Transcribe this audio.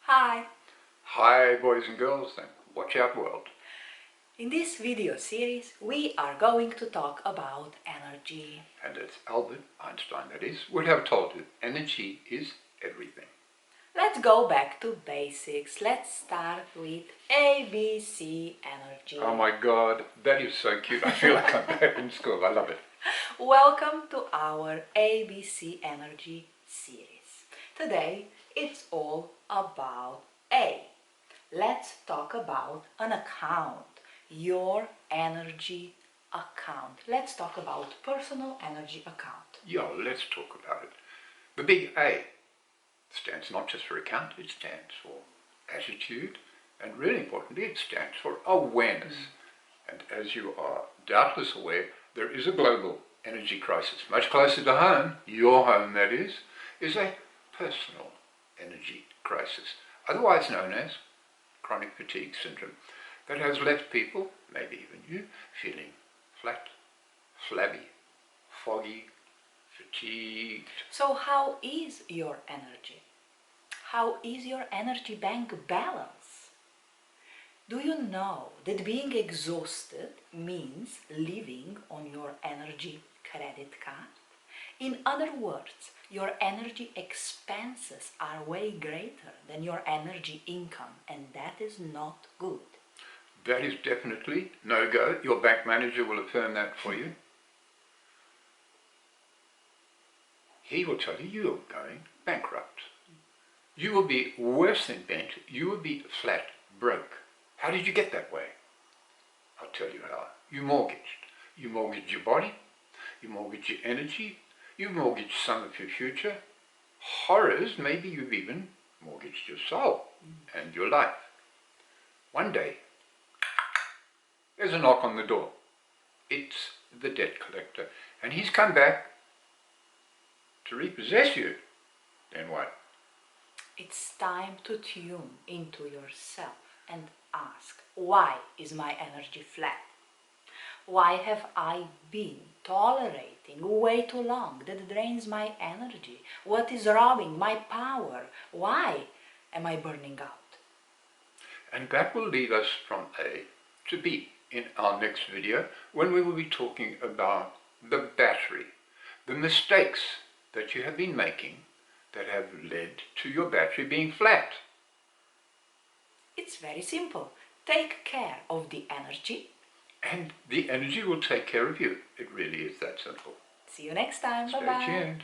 Hi! Hi boys and girls and watch out world. In this video series we are going to talk about energy. And as Albert Einstein, that is, would have told you, energy is everything. Let's go back to basics. Let's start with ABC energy. Oh my god, that is so cute. I feel like I'm back in school. I love it. Welcome to our ABC energy series. Today it's all about A. Let's talk about an account, your energy account. Let's talk about personal energy account. Yeah, let's talk about it. The big A stands not just for account, it stands for attitude, and really importantly, it stands for awareness. And as you are doubtless aware, there is a global energy crisis. Much closer to home, your home that is a personal energy crisis, otherwise known as chronic fatigue syndrome, that has left people, maybe even you, feeling flat, flabby, foggy, fatigued. So how is your energy? How is your energy bank balance? Do you know that being exhausted means living on your energy credit card? In other words, your energy expenses are way greater than your energy income, and that is not good. That is definitely no-go. Your bank manager will affirm that for you. He will tell you you're going bankrupt. You will be worse than bent. You will be flat broke. How did you get that way? I'll tell you how. You mortgaged. You mortgaged your body. You mortgaged your energy. You mortgaged some of your future. Horrors, maybe you've even mortgaged your soul and your life. One day, there's a knock on the door. It's the debt collector. And he's come back to repossess you. Then what? It's time to tune into yourself and ask, why is my energy flat? Why have I been tolerating way too long that drains my energy? What is robbing my power? Why am I burning out? And that will lead us from A to B in our next video, when we will be talking about the battery, the mistakes that you have been making that have led to your battery being flat. It's very simple. Take care of the energy, and the energy will take care of you. It really is that simple. see you next time. Stay Bye-bye. tuned.